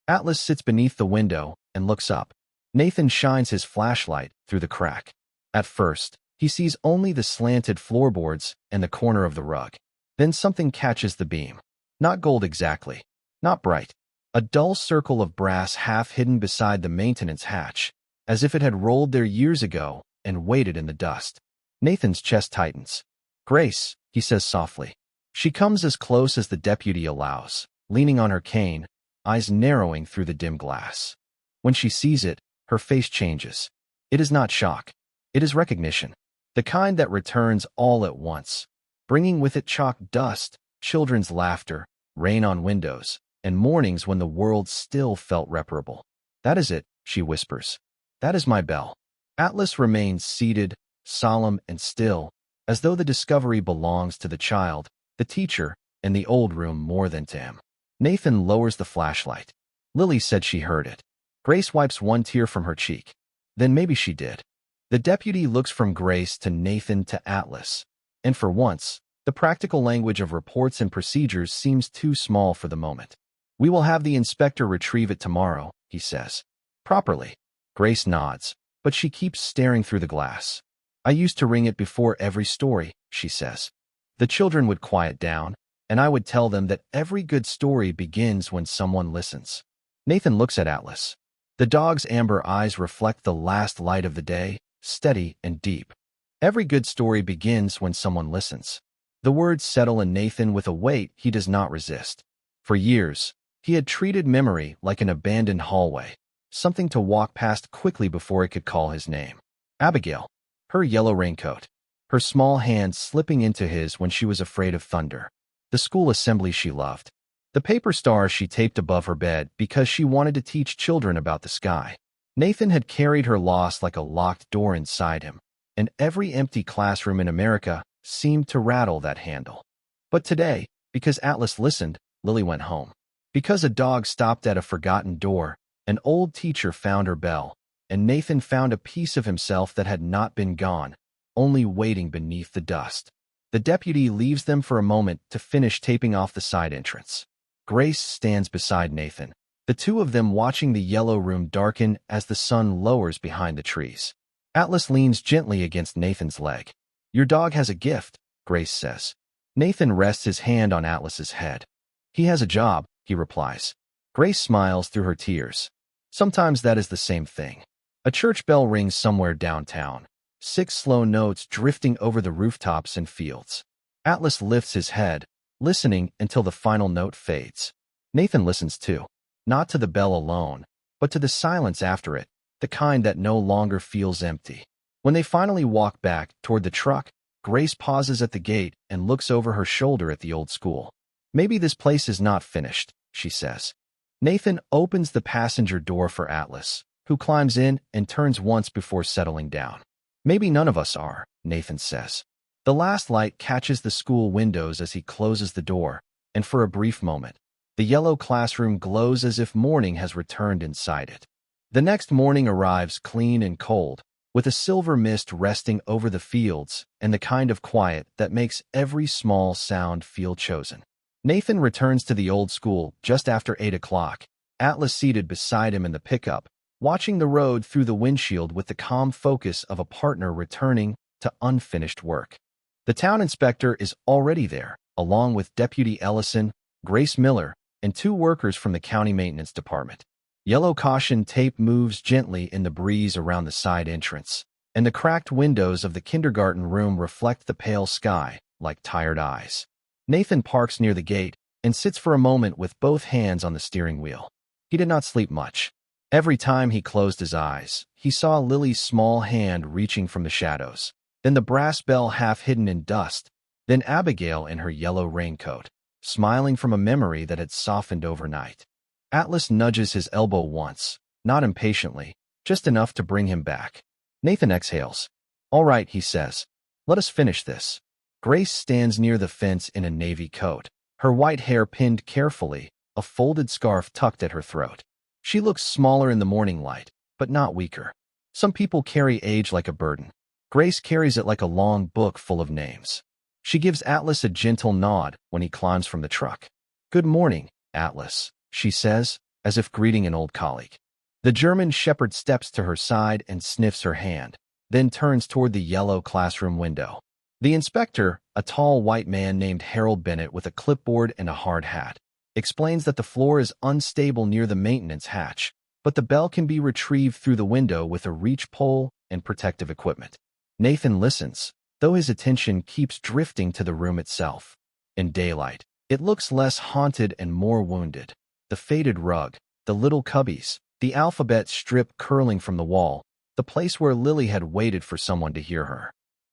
Atlas sits beneath the window and looks up. Nathan shines his flashlight through the crack. At first, he sees only the slanted floorboards and the corner of the rug. Then something catches the beam. Not gold exactly. Not bright. A dull circle of brass half hidden beside the maintenance hatch, as if it had rolled there years ago and waited in the dust. Nathan's chest tightens. "Grace," he says softly. She comes as close as the deputy allows, leaning on her cane, eyes narrowing through the dim glass. When she sees it, her face changes. It is not shock. It is recognition. The kind that returns all at once, bringing with it chalk dust, children's laughter, rain on windows, and mornings when the world still felt reparable. "That is it," she whispers. "That is my bell." Atlas remains seated, solemn and still, as though the discovery belongs to the child, the teacher, and the old room more than to him. Nathan lowers the flashlight. Lily said she heard it. Grace wipes one tear from her cheek. Then maybe she did. The deputy looks from Grace to Nathan to Atlas, and for once, the practical language of reports and procedures seems too small for the moment. "We will have the inspector retrieve it tomorrow," he says. "Properly." Grace nods, but she keeps staring through the glass. "I used to ring it before every story," she says. "The children would quiet down, and I would tell them that every good story begins when someone listens." Nathan looks at Atlas. The dog's amber eyes reflect the last light of the day, steady and deep. Every good story begins when someone listens. The words settle in Nathan with a weight he does not resist. For years, he had treated memory like an abandoned hallway, something to walk past quickly before it could call his name. Abigail, her yellow raincoat, her small hand slipping into his when she was afraid of thunder. The school assembly she loved. The paper stars she taped above her bed because she wanted to teach children about the sky. Nathan had carried her loss like a locked door inside him, and every empty classroom in America seemed to rattle that handle. But today, because Atlas listened, Lily went home. Because a dog stopped at a forgotten door, an old teacher found her bell, and Nathan found a piece of himself that had not been gone, only waiting beneath the dust. The deputy leaves them for a moment to finish taping off the side entrance. Grace stands beside Nathan, the two of them watching the yellow room darken as the sun lowers behind the trees. Atlas leans gently against Nathan's leg. "Your dog has a gift," Grace says. Nathan rests his hand on Atlas's head. "He has a job," he replies. Grace smiles through her tears. "Sometimes that is the same thing." A church bell rings somewhere downtown, 6 slow notes drifting over the rooftops and fields. Atlas lifts his head, listening until the final note fades. Nathan listens too, not to the bell alone, but to the silence after it, the kind that no longer feels empty. When they finally walk back toward the truck, Grace pauses at the gate and looks over her shoulder at the old school. "Maybe this place is not finished," she says. Nathan opens the passenger door for Atlas, who climbs in and turns once before settling down. "Maybe none of us are," Nathan says. The last light catches the school windows as he closes the door, and for a brief moment, the yellow classroom glows as if morning has returned inside it. The next morning arrives clean and cold, with a silver mist resting over the fields and the kind of quiet that makes every small sound feel chosen. Nathan returns to the old school just after 8 o'clock, Atlas seated beside him in the pickup, watching the road through the windshield with the calm focus of a partner returning to unfinished work. The town inspector is already there, along with Deputy Ellison, Grace Miller, and 2 workers from the county maintenance department. Yellow caution tape moves gently in the breeze around the side entrance, and the cracked windows of the kindergarten room reflect the pale sky like tired eyes. Nathan parks near the gate and sits for a moment with both hands on the steering wheel. He did not sleep much. Every time he closed his eyes, he saw Lily's small hand reaching from the shadows, then the brass bell half hidden in dust, then Abigail in her yellow raincoat, smiling from a memory that had softened overnight. Atlas nudges his elbow once, not impatiently, just enough to bring him back. Nathan exhales. "All right," he says. Let us finish this. Grace stands near the fence in a navy coat, her white hair pinned carefully, a folded scarf tucked at her throat. She looks smaller in the morning light, but not weaker. Some people carry age like a burden. Grace carries it like a long book full of names. She gives Atlas a gentle nod when he climbs from the truck. "Good morning, Atlas," she says, as if greeting an old colleague. The German shepherd steps to her side and sniffs her hand, then turns toward the yellow classroom window. The inspector, a tall white man named Harold Bennett with a clipboard and a hard hat, explains that the floor is unstable near the maintenance hatch, but the bell can be retrieved through the window with a reach pole and protective equipment. Nathan listens, though his attention keeps drifting to the room itself. In daylight, it looks less haunted and more wounded. The faded rug, the little cubbies, the alphabet strip curling from the wall, the place where Lily had waited for someone to hear her.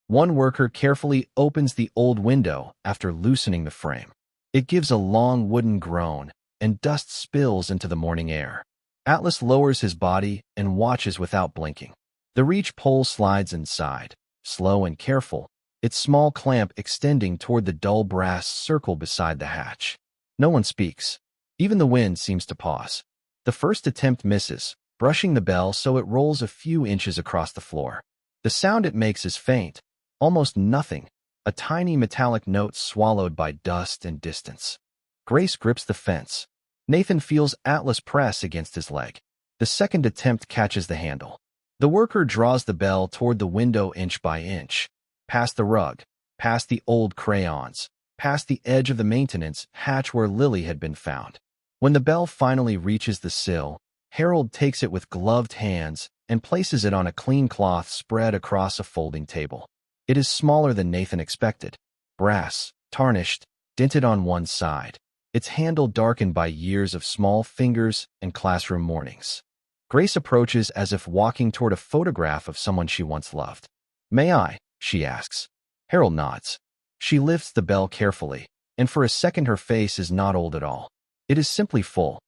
One worker carefully opens the old window after loosening the frame. It gives a long wooden groan, and dust spills into the morning air. Atlas lowers his body and watches without blinking. The reach pole slides inside, slow and careful, its small clamp extending toward the dull brass circle beside the hatch. No one speaks. Even the wind seems to pause. The first attempt misses, brushing the bell so it rolls a few inches across the floor. The sound it makes is faint, almost nothing, a tiny metallic note swallowed by dust and distance. Grace grips the fence. Nathan feels Atlas press against his leg. The second attempt catches the handle. The worker draws the bell toward the window inch by inch, past the rug, past the old crayons, past the edge of the maintenance hatch where Lily had been found. When the bell finally reaches the sill, Harold takes it with gloved hands and places it on a clean cloth spread across a folding table. It is smaller than Nathan expected. Brass, tarnished, dented on one side, its handle darkened by years of small fingers and classroom mornings. Grace approaches as if walking toward a photograph of someone she once loved. "May I?" she asks. Harold nods. She lifts the bell carefully, and for a second her face is not old at all. It is simply full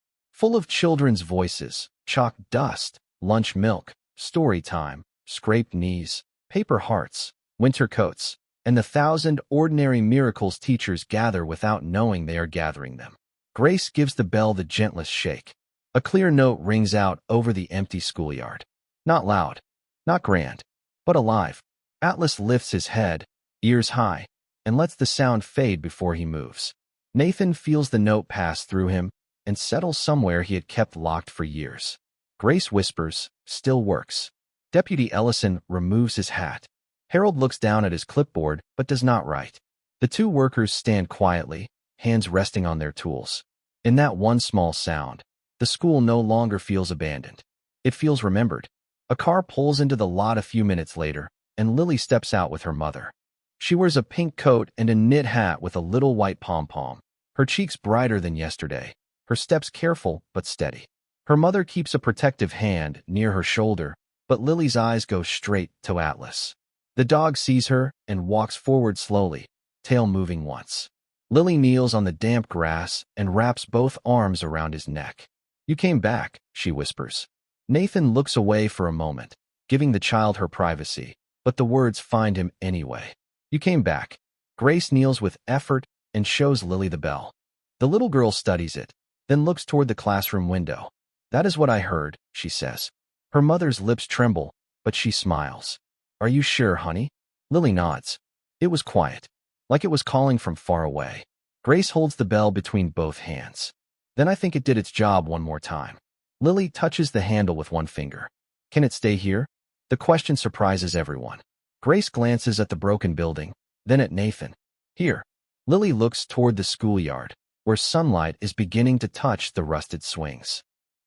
of children's voices, chalk dust, lunch milk, story time, scraped knees, paper hearts, winter coats, and the 1,000 ordinary miracles teachers gather without knowing they are gathering them. Grace gives the bell the gentlest shake. A clear note rings out over the empty schoolyard. Not loud, not grand, but alive. Atlas lifts his head, ears high, and lets the sound fade before he moves. Nathan feels the note pass through him and settle somewhere he had kept locked for years. Grace whispers, "Still works." Deputy Ellison removes his hat. Harold looks down at his clipboard but does not write. The two workers stand quietly, hands resting on their tools. In that one small sound, the school no longer feels abandoned. It feels remembered. A car pulls into the lot a few minutes later, and Lily steps out with her mother. She wears a pink coat and a knit hat with a little white pom-pom, her cheeks brighter than yesterday, her steps careful but steady. Her mother keeps a protective hand near her shoulder, but Lily's eyes go straight to Atlas. The dog sees her and walks forward slowly, tail moving once. Lily kneels on the damp grass and wraps both arms around his neck. "You came back," she whispers. Nathan looks away for a moment, giving the child her privacy, but the words find him anyway. "You came back." Grace kneels with effort and shows Lily the bell. The little girl studies it, then looks toward the classroom window. "That is what I heard," she says. Her mother's lips tremble, but she smiles. "Are you sure, honey?" Lily nods. It was quiet, like it was calling from far away. Grace holds the bell between both hands. "Then I think it did its job one more time." Lily touches the handle with one finger. "Can it stay here?" The question surprises everyone. Grace glances at the broken building, then at Nathan. "Here." Lily looks toward the schoolyard, where sunlight is beginning to touch the rusted swings.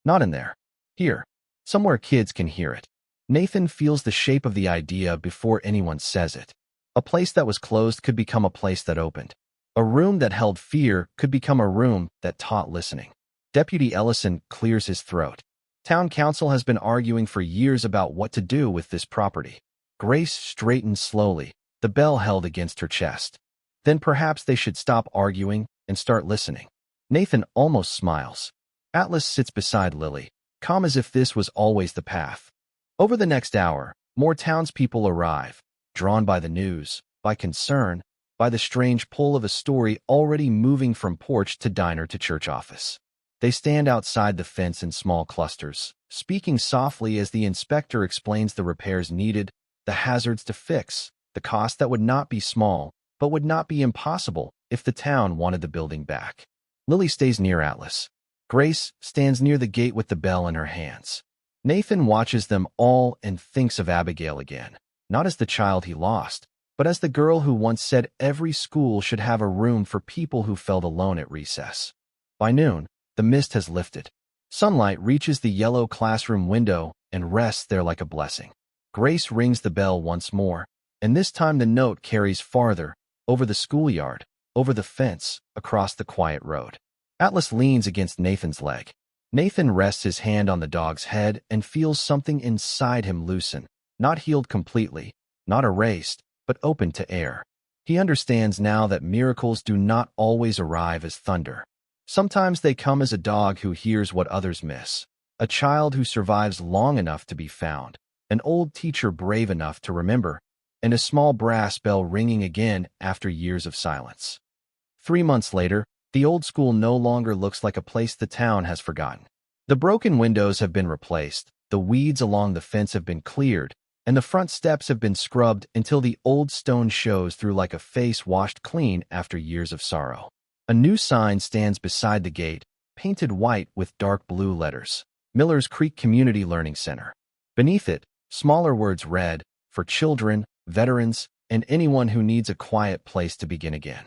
"Not in there. Here. Somewhere kids can hear it." Nathan feels the shape of the idea before anyone says it. A place that was closed could become a place that opened. A room that held fear could become a room that taught listening. Deputy Ellison clears his throat. Town council has been arguing for years about what to do with this property. Grace straightens slowly, the bell held against her chest. Then perhaps they should stop arguing and start listening. Nathan almost smiles. Atlas sits beside Lily, calm as if this was always the path. Over the next hour, more townspeople arrive, drawn by the news, by concern, by the strange pull of a story already moving from porch to diner to church office. They stand outside the fence in small clusters, speaking softly as the inspector explains the repairs needed, the hazards to fix, the cost that would not be small, but would not be impossible if the town wanted the building back. Lily stays near Atlas. Grace stands near the gate with the bell in her hands. Nathan watches them all and thinks of Abigail again, not as the child he lost, but as the girl who once said every school should have a room for people who felt alone at recess. By noon, the mist has lifted. Sunlight reaches the yellow classroom window and rests there like a blessing. Grace rings the bell once more, and this time the note carries farther, over the schoolyard, over the fence, across the quiet road. Atlas leans against Nathan's leg. Nathan rests his hand on the dog's head and feels something inside him loosen, not healed completely, not erased, but open to air. He understands now that miracles do not always arrive as thunder. Sometimes they come as a dog who hears what others miss, a child who survives long enough to be found, an old teacher brave enough to remember, and a small brass bell ringing again after years of silence. 3 months later, the old school no longer looks like a place the town has forgotten. The broken windows have been replaced, the weeds along the fence have been cleared, and the front steps have been scrubbed until the old stone shows through like a face washed clean after years of sorrow. A new sign stands beside the gate, painted white with dark blue letters, Millers Creek Community Learning Center. Beneath it, smaller words read, for children, veterans, and anyone who needs a quiet place to begin again.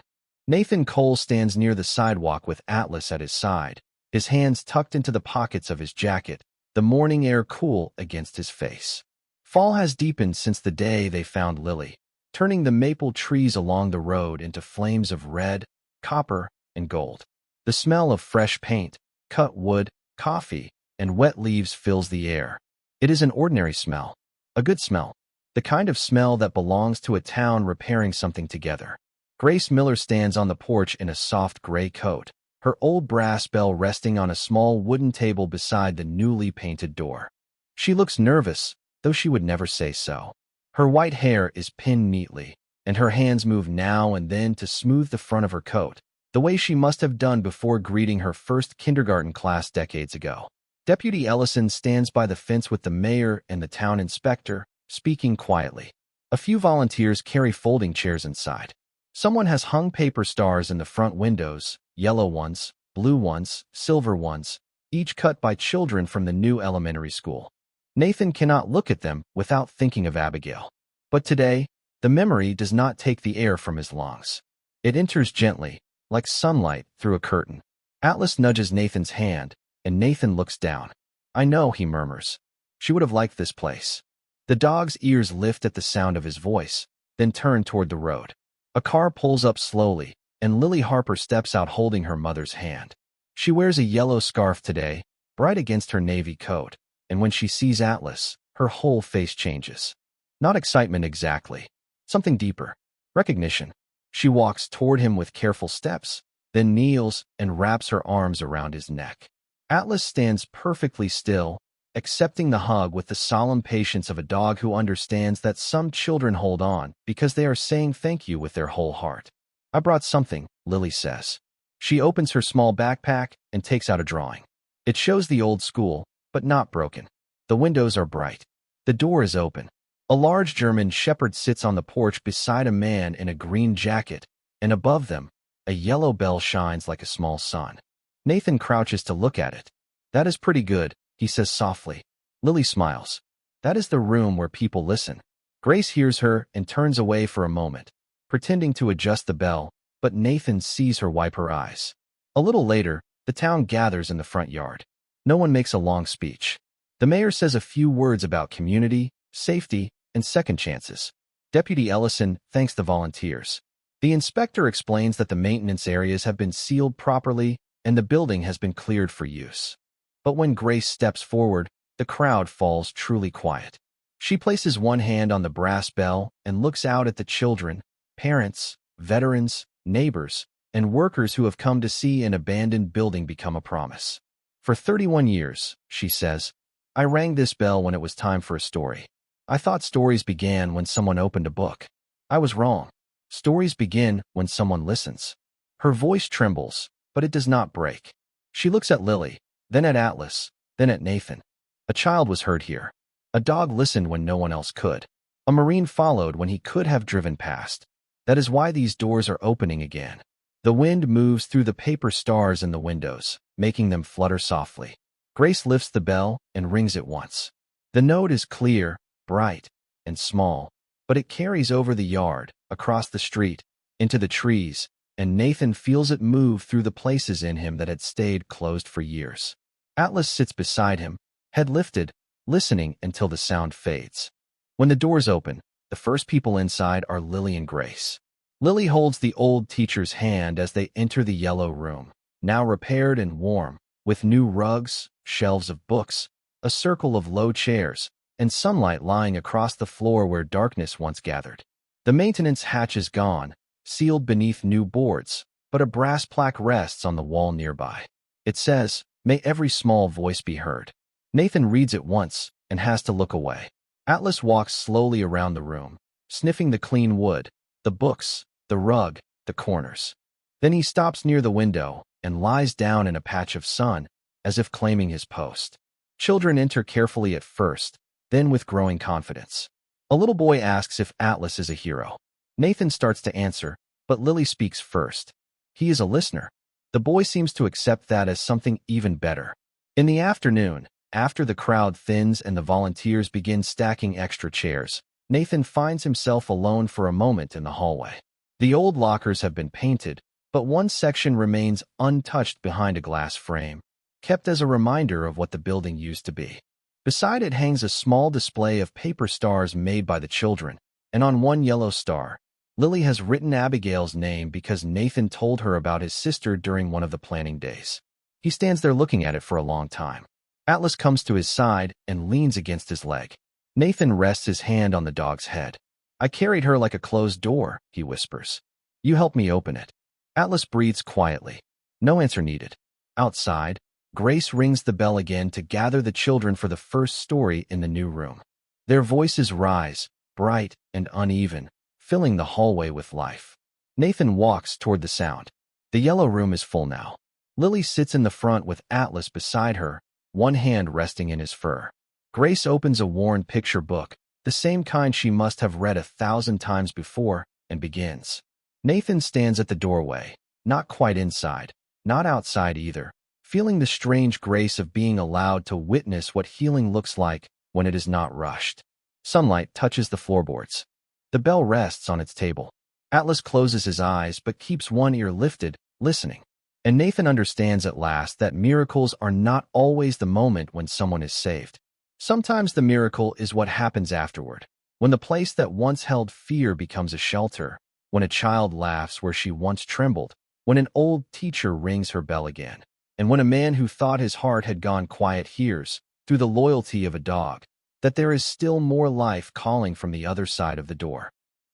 Nathan Cole stands near the sidewalk with Atlas at his side, his hands tucked into the pockets of his jacket, the morning air cool against his face. Fall has deepened since the day they found Lily, turning the maple trees along the road into flames of red, copper, and gold. The smell of fresh paint, cut wood, coffee, and wet leaves fills the air. It is an ordinary smell, a good smell, the kind of smell that belongs to a town repairing something together. Grace Miller stands on the porch in a soft gray coat, her old brass bell resting on a small wooden table beside the newly painted door. She looks nervous, though she would never say so. Her white hair is pinned neatly, and her hands move now and then to smooth the front of her coat, the way she must have done before greeting her first kindergarten class decades ago. Deputy Ellison stands by the fence with the mayor and the town inspector, speaking quietly. A few volunteers carry folding chairs inside. Someone has hung paper stars in the front windows, yellow ones, blue ones, silver ones, each cut by children from the new elementary school. Nathan cannot look at them without thinking of Abigail. But today, the memory does not take the air from his lungs. It enters gently, like sunlight through a curtain. Atlas nudges Nathan's hand, and Nathan looks down. I know, he murmurs. She would have liked this place. The dog's ears lift at the sound of his voice, then turn toward the road. A car pulls up slowly, and Lily Harper steps out holding her mother's hand. She wears a yellow scarf today, bright against her navy coat, and when she sees Atlas, her whole face changes. Not excitement exactly. Something deeper. Recognition. She walks toward him with careful steps, then kneels and wraps her arms around his neck. Atlas stands perfectly still, accepting the hug with the solemn patience of a dog who understands that some children hold on because they are saying thank you with their whole heart. I brought something, Lily says. She opens her small backpack and takes out a drawing. It shows the old school, but not broken. The windows are bright. The door is open. A large German shepherd sits on the porch beside a man in a green jacket, and above them, a yellow bell shines like a small sun. Nathan crouches to look at it. That is pretty good, he says softly. Lily smiles. That is the room where people listen. Grace hears her and turns away for a moment, pretending to adjust the bell, but Nathan sees her wipe her eyes. A little later, the town gathers in the front yard. No one makes a long speech. The mayor says a few words about community, safety, and second chances. Deputy Ellison thanks the volunteers. The inspector explains that the maintenance areas have been sealed properly and the building has been cleared for use. But when Grace steps forward, the crowd falls truly quiet. She places one hand on the brass bell and looks out at the children, parents, veterans, neighbors, and workers who have come to see an abandoned building become a promise. For 31 years, she says, I rang this bell when it was time for a story. I thought stories began when someone opened a book. I was wrong. Stories begin when someone listens. Her voice trembles, but it does not break. She looks at Lily, then at Atlas, then at Nathan. A child was heard here. A dog listened when no one else could. A Marine followed when he could have driven past. That is why these doors are opening again. The wind moves through the paper stars in the windows, making them flutter softly. Grace lifts the bell and rings it once. The note is clear, bright, and small, but it carries over the yard, across the street, into the trees, and Nathan feels it move through the places in him that had stayed closed for years. Atlas sits beside him, head lifted, listening until the sound fades. When the doors open, the first people inside are Lily and Grace. Lily holds the old teacher's hand as they enter the yellow room, now repaired and warm, with new rugs, shelves of books, a circle of low chairs, and sunlight lying across the floor where darkness once gathered. The maintenance hatch is gone, sealed beneath new boards, but a brass plaque rests on the wall nearby. It says, "May every small voice be heard." Nathan reads it once and has to look away. Atlas walks slowly around the room, sniffing the clean wood, the books, the rug, the corners. Then he stops near the window and lies down in a patch of sun, as if claiming his post. Children enter carefully at first, then with growing confidence. A little boy asks if Atlas is a hero. Nathan starts to answer, but Lily speaks first. He is a listener. The boy seems to accept that as something even better. In the afternoon, after the crowd thins and the volunteers begin stacking extra chairs, Nathan finds himself alone for a moment in the hallway. The old lockers have been painted, but one section remains untouched behind a glass frame, kept as a reminder of what the building used to be. Beside it hangs a small display of paper stars made by the children, and on one yellow star, Lily has written Abigail's name because Nathan told her about his sister during one of the planning days. He stands there looking at it for a long time. Atlas comes to his side and leans against his leg. Nathan rests his hand on the dog's head. "I carried her like a closed door," he whispers. "You helped me open it." Atlas breathes quietly. No answer needed. Outside, Grace rings the bell again to gather the children for the first story in the new room. Their voices rise, bright and uneven, filling the hallway with life. Nathan walks toward the sound. The yellow room is full now. Lily sits in the front with Atlas beside her, one hand resting in his fur. Grace opens a worn picture book, the same kind she must have read 1,000 times before, and begins. Nathan stands at the doorway, not quite inside, not outside either, feeling the strange grace of being allowed to witness what healing looks like when it is not rushed. Sunlight touches the floorboards. The bell rests on its table. Atlas closes his eyes but keeps one ear lifted, listening. And Nathan understands at last that miracles are not always the moment when someone is saved. Sometimes the miracle is what happens afterward, when the place that once held fear becomes a shelter, when a child laughs where she once trembled, when an old teacher rings her bell again, and when a man who thought his heart had gone quiet hears, through the loyalty of a dog, that there is still more life calling from the other side of the door.